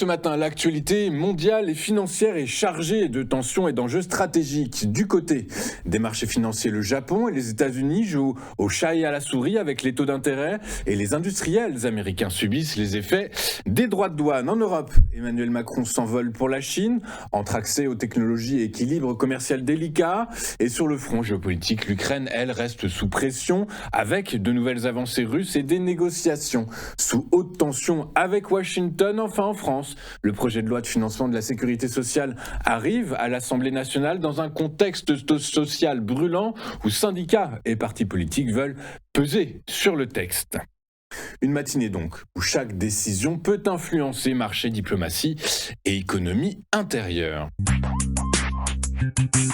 Ce matin, l'actualité mondiale et financière est chargée de tensions et d'enjeux stratégiques. Du côté des marchés financiers, le Japon et les États-Unis jouent au chat et à la souris avec les taux d'intérêt et les industriels américains subissent les effets des droits de douane. En Europe, Emmanuel Macron s'envole pour la Chine, entre accès aux technologies et équilibre commercial délicat. Et sur le front géopolitique, l'Ukraine, elle, reste sous pression avec de nouvelles avancées russes et des négociations sous haute tension avec Washington. Enfin, en France, le projet de loi de financement de la sécurité sociale arrive à l'Assemblée nationale dans un contexte social brûlant où syndicats et partis politiques veulent peser sur le texte. Une matinée donc où chaque décision peut influencer marché, diplomatie et économie intérieure.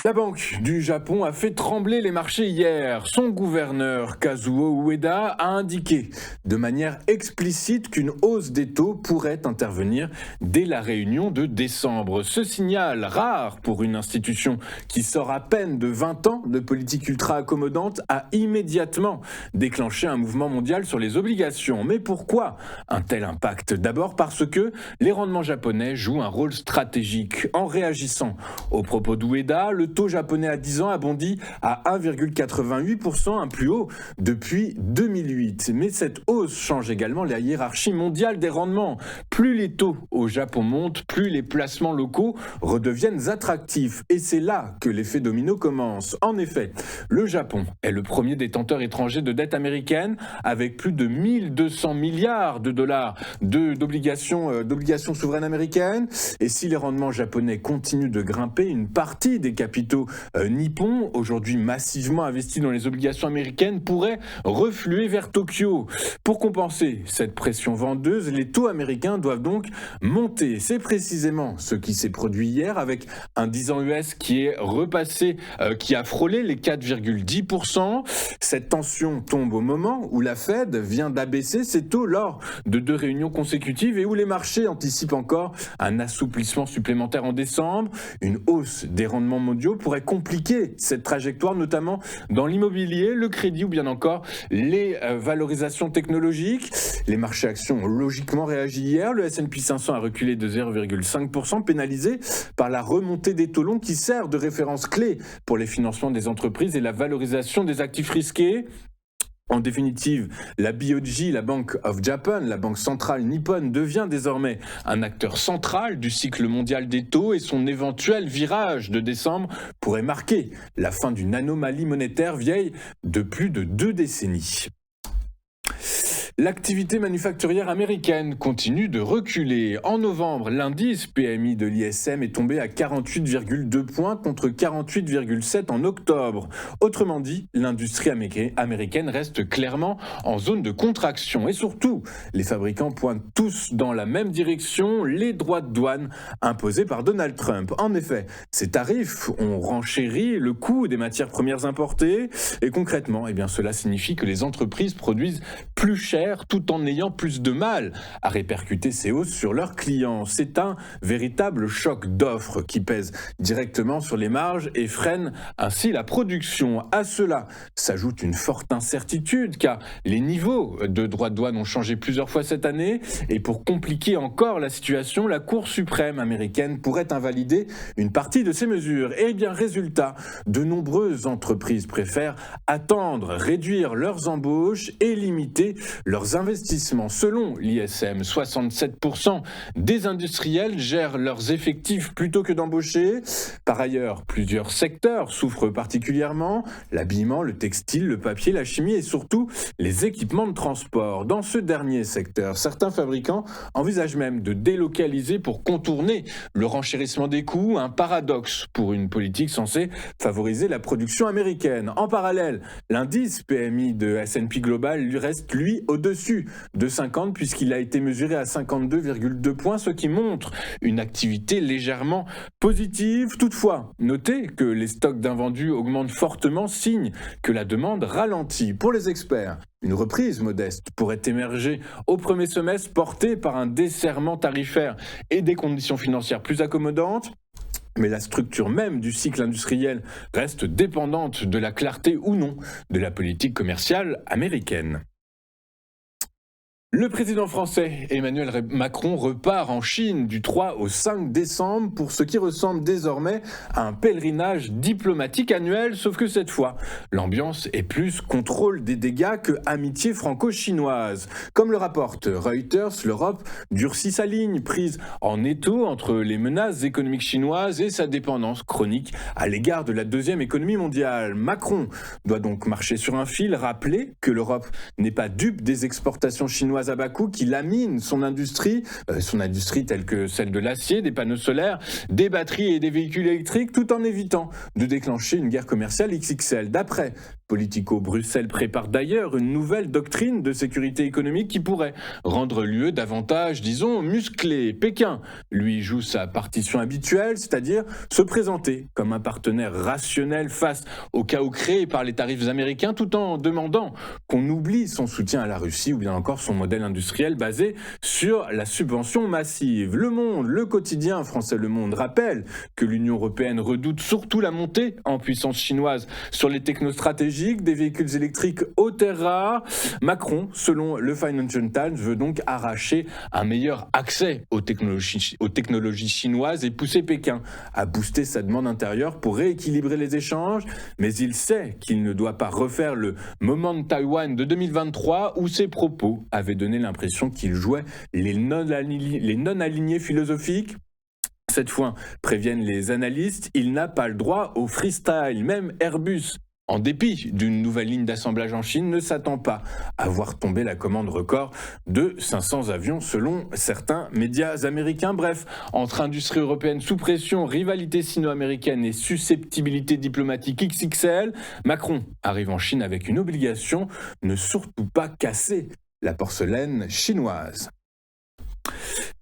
La Banque du Japon a fait trembler les marchés hier. Son gouverneur Kazuo Ueda a indiqué de manière explicite qu'une hausse des taux pourrait intervenir dès la réunion de décembre. Ce signal, rare pour une institution qui sort à peine de 20 ans de politique ultra accommodante, a immédiatement déclenché un mouvement mondial sur les obligations. Mais pourquoi un tel impact? D'abord parce que les rendements japonais jouent un rôle stratégique. En réagissant aux propos d'Ueda, le taux japonais à 10 ans a bondi à 1,88%, un plus haut depuis 2008. Mais cette hausse change également la hiérarchie mondiale des rendements. Plus les taux au Japon montent, plus les placements locaux redeviennent attractifs. Et c'est là que l'effet domino commence. En effet, le Japon est le premier détenteur étranger de dette américaine avec plus de 1200 milliards de dollars d'obligations souveraines américaines. Et si les rendements japonais continuent de grimper, une partie des capitaux nippons, aujourd'hui massivement investis dans les obligations américaines, pourraient refluer vers Tokyo. Pour compenser cette pression vendeuse, les taux américains doivent donc monter. C'est précisément ce qui s'est produit hier avec un 10 ans US qui est repassé, qui a frôlé les 4,10%. Cette tension tombe au moment où la Fed vient d'abaisser ses taux lors de 2 réunions consécutives et où les marchés anticipent encore un assouplissement supplémentaire en décembre. Une hausse des rendements mondiaux pourrait compliquer cette trajectoire, notamment dans l'immobilier, le crédit ou bien encore les valorisations technologiques. Les marchés actions ont logiquement réagi hier. Le S&P 500 a reculé de 0,5%, pénalisé par la remontée des taux longs qui sert de référence clé pour les financements des entreprises et la valorisation des actifs risqués. En définitive, la BOJ, la Bank of Japan, la banque centrale nippone, devient désormais un acteur central du cycle mondial des taux et son éventuel virage de décembre pourrait marquer la fin d'une anomalie monétaire vieille de plus de 2 décennies. L'activité manufacturière américaine continue de reculer. En novembre, l'indice PMI de l'ISM est tombé à 48,2 points contre 48,7 en octobre. Autrement dit, l'industrie américaine reste clairement en zone de contraction. Et surtout, les fabricants pointent tous dans la même direction, les droits de douane imposés par Donald Trump. En effet, ces tarifs ont renchéri le coût des matières premières importées et concrètement, cela signifie que les entreprises produisent plus cher tout en ayant plus de mal à répercuter ces hausses sur leurs clients. C'est un véritable choc d'offres qui pèse directement sur les marges et freine ainsi la production. À cela s'ajoute une forte incertitude car les niveaux de droits de douane ont changé plusieurs fois cette année et pour compliquer encore la situation, la Cour suprême américaine pourrait invalider une partie de ces mesures. Et résultat, de nombreuses entreprises préfèrent attendre, réduire leurs embauches et limiter leurs investissements. Selon l'ISM, 67% des industriels gèrent leurs effectifs plutôt que d'embaucher. Par ailleurs, plusieurs secteurs souffrent particulièrement, l'habillement, le textile, le papier, la chimie et surtout les équipements de transport. Dans ce dernier secteur, certains fabricants envisagent même de délocaliser pour contourner le renchérissement des coûts, un paradoxe pour une politique censée favoriser la production américaine. En parallèle, l'indice PMI de S&P Global lui reste au-dessus de 50 puisqu'il a été mesuré à 52,2 points, ce qui montre une activité légèrement positive. Toutefois, notez que les stocks d'invendus augmentent fortement, signe que la demande ralentit. Pour les experts, une reprise modeste pourrait émerger au premier semestre portée par un desserrement tarifaire et des conditions financières plus accommodantes. Mais la structure même du cycle industriel reste dépendante de la clarté ou non de la politique commerciale américaine. Le président français Emmanuel Macron repart en Chine du 3 au 5 décembre pour ce qui ressemble désormais à un pèlerinage diplomatique annuel, sauf que cette fois, l'ambiance est plus contrôle des dégâts que amitié franco-chinoise. Comme le rapporte Reuters, l'Europe durcit sa ligne, prise en étau entre les menaces économiques chinoises et sa dépendance chronique à l'égard de la deuxième économie mondiale. Macron doit donc marcher sur un fil, rappeler que l'Europe n'est pas dupe des exportations chinoises à bas coût qui lamine son industrie telle que celle de l'acier, des panneaux solaires, des batteries et des véhicules électriques, tout en évitant de déclencher une guerre commerciale XXL. D'après Politico, Bruxelles prépare d'ailleurs une nouvelle doctrine de sécurité économique qui pourrait rendre l'UE davantage, disons, musclée. Pékin, lui, joue sa partition habituelle, c'est-à-dire se présenter comme un partenaire rationnel face au chaos créé par les tarifs américains, tout en demandant qu'on oublie son soutien à la Russie ou bien encore son modèle industriel basé sur la subvention massive. Le Monde, le quotidien français Le Monde, rappelle que l'Union européenne redoute surtout la montée en puissance chinoise sur les technostratégies des véhicules électriques aux terres rares. Macron, selon le Financial Times, veut donc arracher un meilleur accès aux technologies chinoises et pousser Pékin à booster sa demande intérieure pour rééquilibrer les échanges. Mais il sait qu'il ne doit pas refaire le moment de Taïwan de 2023 où ses propos avaient donné l'impression qu'il jouait les non-alignés philosophiques. Cette fois, préviennent les analystes, il n'a pas le droit au freestyle. Même Airbus, en dépit d'une nouvelle ligne d'assemblage en Chine, ne s'attend pas à voir tomber la commande record de 500 avions selon certains médias américains. Bref, entre industrie européenne sous pression, rivalité sino-américaine et susceptibilité diplomatique XXL, Macron arrive en Chine avec une obligation, ne surtout pas casser la porcelaine chinoise.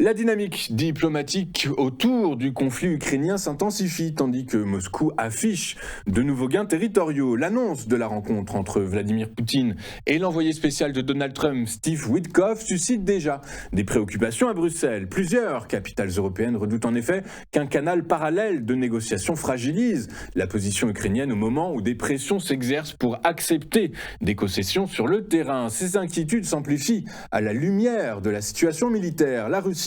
La dynamique diplomatique autour du conflit ukrainien s'intensifie tandis que Moscou affiche de nouveaux gains territoriaux. L'annonce de la rencontre entre Vladimir Poutine et l'envoyé spécial de Donald Trump, Steve Witkoff, suscite déjà des préoccupations à Bruxelles. Plusieurs capitales européennes redoutent en effet qu'un canal parallèle de négociations fragilise la position ukrainienne au moment où des pressions s'exercent pour accepter des concessions sur le terrain. Ces inquiétudes s'amplifient à la lumière de la situation militaire. La Russie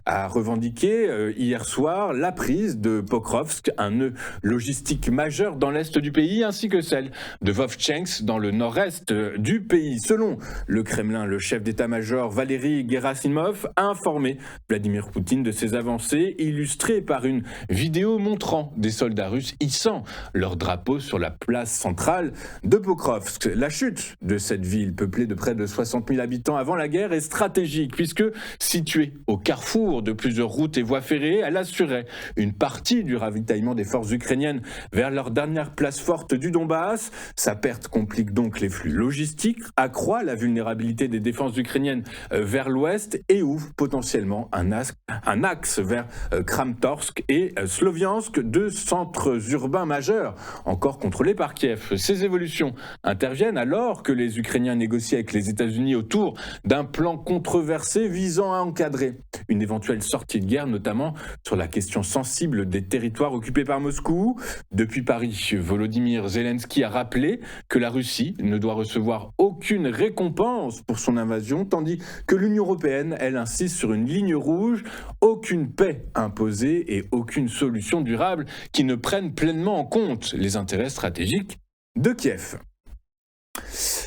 a revendiqué hier soir la prise de Pokrovsk, un nœud logistique majeur dans l'est du pays, ainsi que celle de Vovchansk dans le nord-est du pays. Selon le Kremlin, le chef d'état-major Valery Gerasimov a informé Vladimir Poutine de ses avancées, illustrées par une vidéo montrant des soldats russes hissant leur drapeau sur la place centrale de Pokrovsk. La chute de cette ville, peuplée de près de 60 000 habitants avant la guerre, est stratégique puisque située au carrefour de plusieurs routes et voies ferrées, elle assurait une partie du ravitaillement des forces ukrainiennes vers leur dernière place forte du Donbass. Sa perte complique donc les flux logistiques, accroît la vulnérabilité des défenses ukrainiennes vers l'ouest et ouvre potentiellement un axe vers Kramatorsk et Sloviansk, deux centres urbains majeurs encore contrôlés par Kiev. Ces évolutions interviennent alors que les Ukrainiens négocient avec les États-Unis autour d'un plan controversé visant à encadrer une éventuelle sortie de guerre, notamment sur la question sensible des territoires occupés par Moscou. Depuis Paris, Volodymyr Zelensky a rappelé que la Russie ne doit recevoir aucune récompense pour son invasion, tandis que l'Union européenne, elle, insiste sur une ligne rouge, aucune paix imposée et aucune solution durable qui ne prenne pleinement en compte les intérêts stratégiques de Kiev.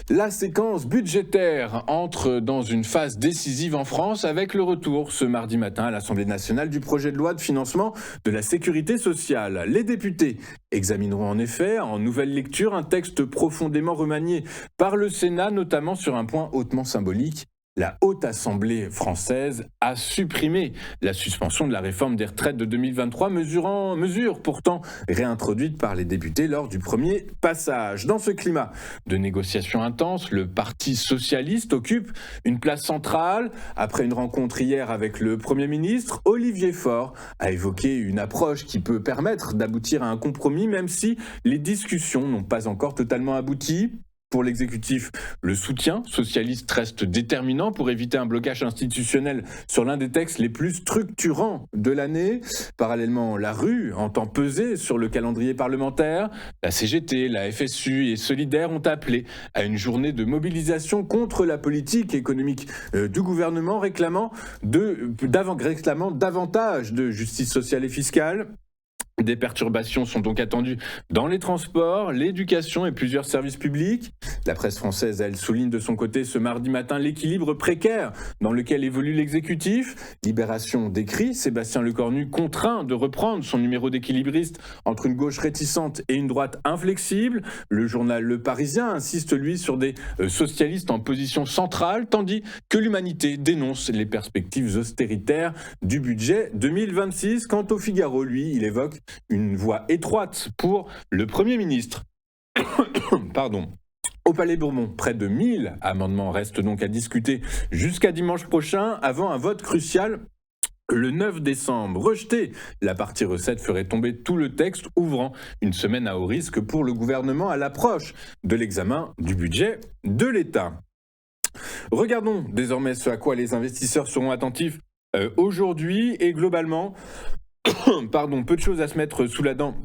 La séquence budgétaire entre dans une phase décisive en France avec le retour ce mardi matin à l'Assemblée nationale du projet de loi de financement de la sécurité sociale. Les députés examineront en effet en nouvelle lecture un texte profondément remanié par le Sénat, notamment sur un point hautement symbolique. La Haute Assemblée française a supprimé la suspension de la réforme des retraites de 2023, mesure pourtant réintroduite par les députés lors du premier passage. Dans ce climat de négociations intenses, le Parti socialiste occupe une place centrale. Après une rencontre hier avec le Premier ministre, Olivier Faure a évoqué une approche qui peut permettre d'aboutir à un compromis, même si les discussions n'ont pas encore totalement abouti. Pour l'exécutif, le soutien socialiste reste déterminant pour éviter un blocage institutionnel sur l'un des textes les plus structurants de l'année. Parallèlement, la rue entend peser sur le calendrier parlementaire. La CGT, la FSU et Solidaire ont appelé à une journée de mobilisation contre la politique économique du gouvernement, réclamant davantage de justice sociale et fiscale. Des perturbations sont donc attendues dans les transports, l'éducation et plusieurs services publics. La presse française, elle, souligne de son côté ce mardi matin l'équilibre précaire dans lequel évolue l'exécutif. Libération décrit Sébastien Lecornu contraint de reprendre son numéro d'équilibriste entre une gauche réticente et une droite inflexible. Le journal Le Parisien insiste, lui, sur des socialistes en position centrale, tandis que l'Humanité dénonce les perspectives austéritaires du budget 2026. Quant au Figaro, lui, il évoque une voie étroite pour le Premier ministre. Pardon. Au Palais Bourbon, près de 1000 amendements restent donc à discuter jusqu'à dimanche prochain, avant un vote crucial le 9 décembre. Rejeter la partie recette ferait tomber tout le texte, ouvrant une semaine à haut risque pour le gouvernement à l'approche de l'examen du budget de l'État. Regardons désormais ce à quoi les investisseurs seront attentifs aujourd'hui et globalement, peu de choses à se mettre sous la dent.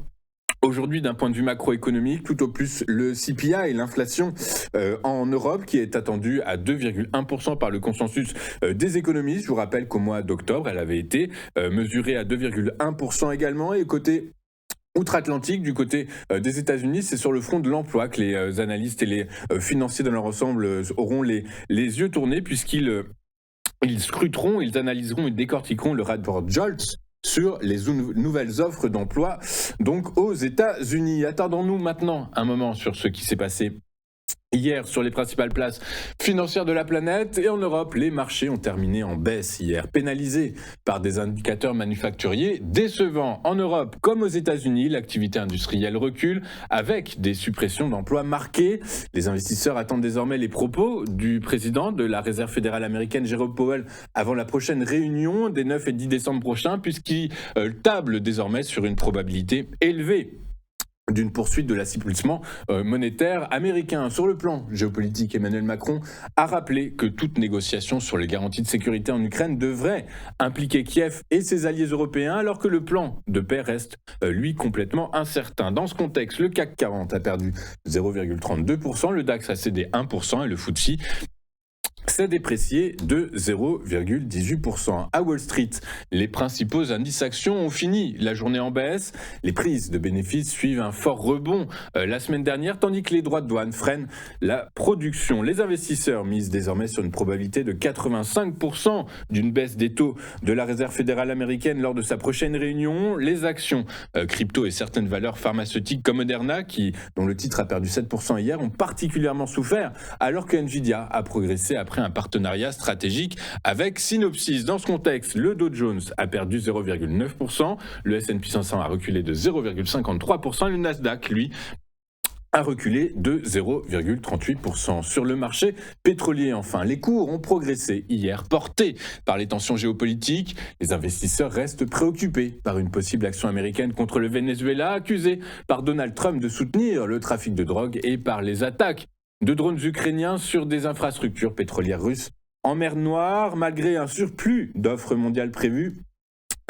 Aujourd'hui, d'un point de vue macroéconomique, tout au plus le CPI, l'inflation en Europe, qui est attendue à 2,1% par le consensus des économistes. Je vous rappelle qu'au mois d'octobre, elle avait été mesurée à 2,1% également. Et côté outre-Atlantique, du côté des États-Unis, c'est sur le front de l'emploi que les analystes et les financiers dans leur ensemble auront les yeux tournés, puisqu'ils scruteront, ils analyseront et décortiqueront le rapport JOLTS sur les nouvelles offres d'emploi donc aux États-Unis. Attardons-nous maintenant un moment sur ce qui s'est passé hier sur les principales places financières de la planète. Et en Europe, les marchés ont terminé en baisse hier, pénalisés par des indicateurs manufacturiers décevants. En Europe, comme aux États-Unis, l'activité industrielle recule avec des suppressions d'emplois marquées. Les investisseurs attendent désormais les propos du président de la Réserve fédérale américaine, Jerome Powell, avant la prochaine réunion des 9 et 10 décembre prochains, puisqu'il table désormais sur une probabilité élevée d'une poursuite de l'assouplissement monétaire américain. Sur le plan géopolitique, Emmanuel Macron a rappelé que toute négociation sur les garanties de sécurité en Ukraine devrait impliquer Kiev et ses alliés européens, alors que le plan de paix reste, lui, complètement incertain. Dans ce contexte, le CAC 40 a perdu 0,32%, le DAX a cédé 1% et le FTSE s'est déprécié de 0,18%. À Wall Street, les principaux indices actions ont fini la journée en baisse. Les prises de bénéfices suivent un fort rebond la semaine dernière, tandis que les droits de douane freinent la production. Les investisseurs misent désormais sur une probabilité de 85% d'une baisse des taux de la Réserve fédérale américaine lors de sa prochaine réunion. Les actions crypto et certaines valeurs pharmaceutiques comme Moderna, dont le titre a perdu 7% hier, ont particulièrement souffert, alors que Nvidia a progressé après un partenariat stratégique avec Synopsys. Dans ce contexte, le Dow Jones a perdu 0,9%, le S&P 500 a reculé de 0,53%, le Nasdaq, lui, a reculé de 0,38%. Sur le marché pétrolier, enfin, les cours ont progressé hier, portés par les tensions géopolitiques. Les investisseurs restent préoccupés par une possible action américaine contre le Venezuela, accusé par Donald Trump de soutenir le trafic de drogue, et par les attaques de drones ukrainiens sur des infrastructures pétrolières russes en mer Noire. Malgré un surplus d'offres mondiales prévues,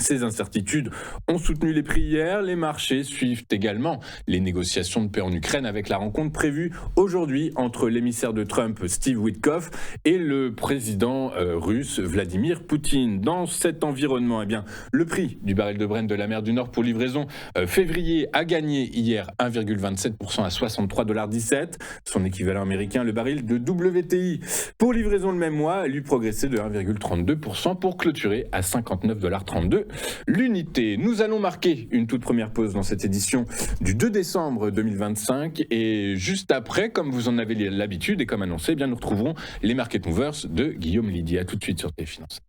ces incertitudes ont soutenu les prix hier. Les marchés suivent également les négociations de paix en Ukraine, avec la rencontre prévue aujourd'hui entre l'émissaire de Trump, Steve Witkoff, et le président russe, Vladimir Poutine. Dans cet environnement, le prix du baril de Brent de la mer du Nord pour livraison février a gagné hier 1,27% à 63,17 $. Son équivalent américain, le baril de WTI pour livraison le même mois, a lui progressé de 1,32% pour clôturer à 59,32 $. L'unité. Nous allons marquer une toute première pause dans cette édition du 2 décembre 2025 et juste après, comme vous en avez l'habitude et comme annoncé, nous retrouverons les Market Movers de Guillaume Lydie. À tout de suite sur Téléfinance.